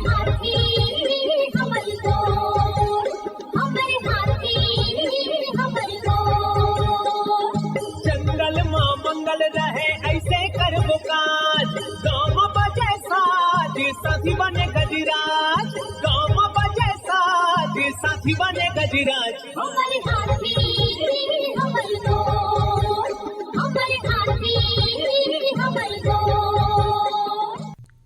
हाथी हमर गोर, हमर हाथी हमर गोर। जंगल मां मंगल रहे ऐसे करबो काज, गाँव बजे साज साथी बने गजराज, गाँव बजे साज साथी बने गजराज। हमर हाथी हमर गोर, हमर हाथी हमर गोर।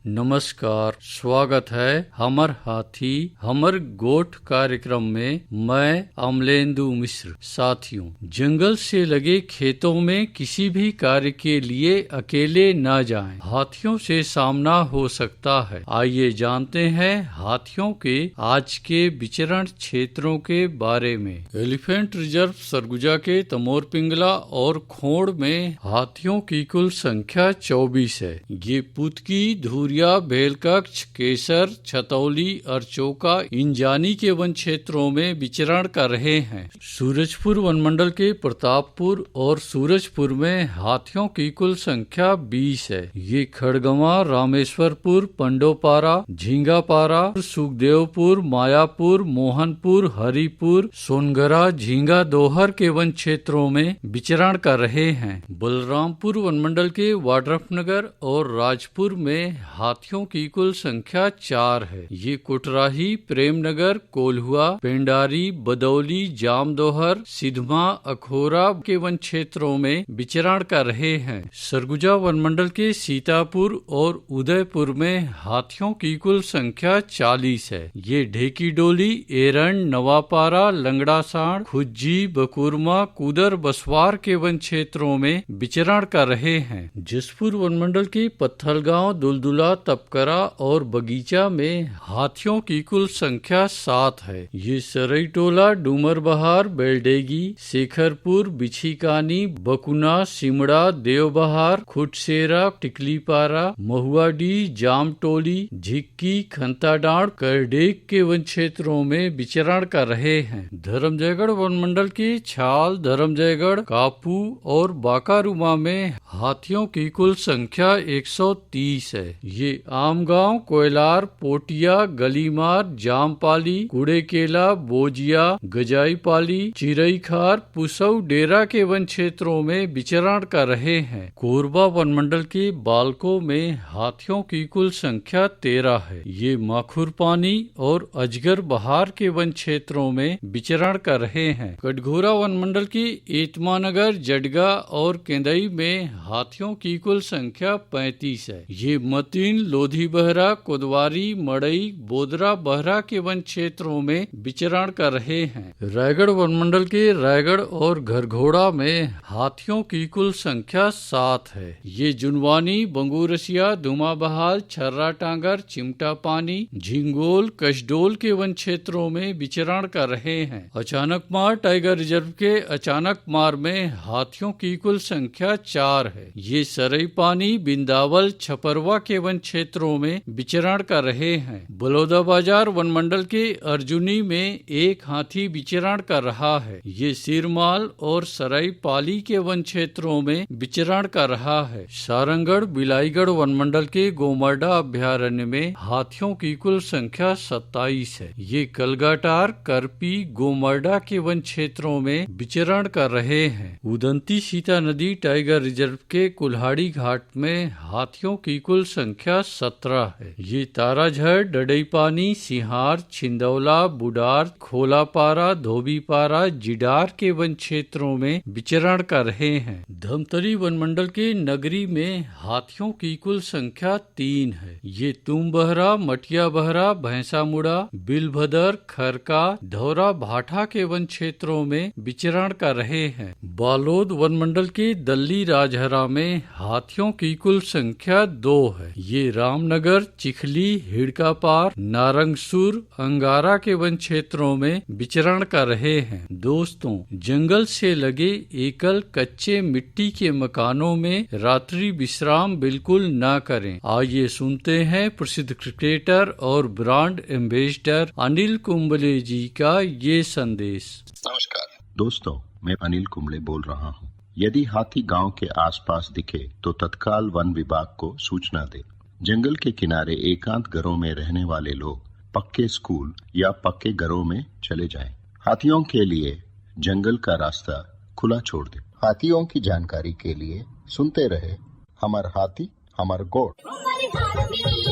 नमस्कार, स्वागत है हमर हाथी हमर गोठ कार्यक्रम में। मैं अमलेंदु मिश्र। साथियों, जंगल से लगे खेतों में किसी भी कार्य के लिए अकेले न जाएं। हाथियों से सामना हो सकता है। आइए जानते हैं हाथियों के आज के विचरण क्षेत्रों के बारे में। एलिफेंट रिजर्व सरगुजा के तमोर पिंगला और खोड़ में हाथियों की कुल संख्या 24 है। ये पुतकी, धुरिया, बेलकक्ष, केसर, छतौली और चौका इंजानी के वन क्षेत्रों में विचरण कर रहे हैं। सूरजपुर वनमंडल के प्रतापपुर और सूरजपुर में हाथियों की कुल संख्या 20 है। ये खड़गवां, रामेश्वरपुर, पंडोपारा, झींगापारा, सुखदेवपुर, मायापुर, मोहनपुर, हरिपुर, सोनगरा, झींगा दोहर के वन क्षेत्रों में विचरण कर रहे हैं। बलरामपुर वनमंडल के वाड्रफनगर और राजपुर में हाथियों की कुल संख्या 4 है। ये कुटराही, प्रेमनगर, कोल्हुआ, पेंडारी, बदौली, जामदोहर, सिधमा, अखोरा के वन क्षेत्रों में विचरण कर रहे हैं। सरगुजा वनमंडल के सीतापुर और उदयपुर में हाथियों की कुल संख्या 40 है। ये ढेकीडोली, एरन, नवापारा, लंगड़ासाण, खुज्जी, बकुरमा, कुदर, बसवार के वन क्षेत्रों में विचरण कर रहे हैं। जसपुर वनमंडल के पत्थलगांव, दुलदुला, तपकरा और बगीचा में हाथियों की कुल संख्या 7 है। ये सरईटोला, डूमरबहार, बेलडेगी, शेखरपुर, बिछीकानी, बकुना, सिमड़ा, देवबहार, खुटसेरा, टिकलीपारा, महुआडी, जामटोली, झिक्की, खंताडांड, करडेग के वन क्षेत्रों में विचरण कर रहे हैं। धर्मजयगढ़ वनमंडल के छाल, धर्मजयगढ़, कापू और बाकारुमा में हाथियों की कुल संख्या 130 है। ये आमगांव, कोयलार, पोटिया, गलीमार, जामपाली, कुड़ेकेला, बोजिया, गजाईपाली, चिरईखार, पुसौ, डेरा के वन क्षेत्रों में विचरण कर रहे हैं। कोरबा वनमंडल के बालको में हाथियों की कुल संख्या 13 है। ये माखुरपानी और अजगर बहार के वन क्षेत्रों में विचरण कर रहे हैं। कटघोरा वनमंडल के एतमानगर, जडगा और केंदई में हाथियों की कुल संख्या 35 है। ये मतीन, लोधी बहरा, कोदवारी, मड़ई, बोदरा बहरा के वन क्षेत्रों में विचरण कर रहे हैं। रायगढ़ वनमंडल के रायगढ़ और घरघोड़ा में हाथियों की कुल संख्या 7 है। ये जुनवानी, बंगूरसिया, धुमाबहाल, छर्रा टांगर, चिमटा पानी, झिंगोल, कशडोल के वन क्षेत्रों में विचरण कर रहे हैं। अचानकमार टाइगर रिजर्व के अचानकमार में हाथियों की कुल संख्या 4 है। ये सरई पानी, बिंदावल, छपरवा के वन क्षेत्रों में विचरण कर रहे हैं। बलौदाबाजार वनमंडल के अर्जुनी में एक हाथी विचरण कर रहा है। ये सिरमाल और सराई पाली के वन क्षेत्रों में विचरण कर रहा है। सारंगढ़, बिलाईगढ़ वनमंडल के गोमर्डा अभ्यारण्य में हाथियों की कुल संख्या 27 है। ये कलगाटार, करपी, गोमर्डा के वन क्षेत्रों में विचरण कर रहे हैं। उदंती सीता नदी टाइगर रिजर्व के कुल्हाड़ी घाट में हाथियों की कुल संख्या 17 है। ये ताराझर, डडईपानी, सिहार, छिंदौला, बुडार, खोलापारा, धोबीपारा, जिडार के वन क्षेत्रों में विचरण कर रहे हैं। धमतरी वनमंडल के नगरी में हाथियों की कुल संख्या 3 है। ये तुमबहरा, मटिया बहरा, भैंसामुड़ा, बिलभदर, खरका, धौरा भाठा के वन क्षेत्रों में विचरण कर रहे हैं। बालोद वनमंडल के दल्ली राजहरा में हाथियों की कुल संख्या 2 है। ये रामनगर, चिखली, हिड़कापार, नारंगसुर, अंगारा के वन क्षेत्रों में विचरण कर रहे हैं। दोस्तों, जंगल से लगे एकल कच्चे मिट्टी के मकानों में रात्रि विश्राम बिल्कुल न करें। आइए सुनते हैं प्रसिद्ध क्रिकेटर और ब्रांड एम्बेसडर अनिल कुंबले जी का ये संदेश। नमस्कार दोस्तों, मैं अनिल कुंबले बोल रहा हूँ। यदि हाथी गांव के आसपास दिखे तो तत्काल वन विभाग को सूचना दे। जंगल के किनारे एकांत घरों में रहने वाले लोग पक्के स्कूल या पक्के घरों में चले जाएं। हाथियों के लिए जंगल का रास्ता खुला छोड़ दे। हाथियों की जानकारी के लिए सुनते रहे हमर हाथी हमर गोठ। हमर हाथी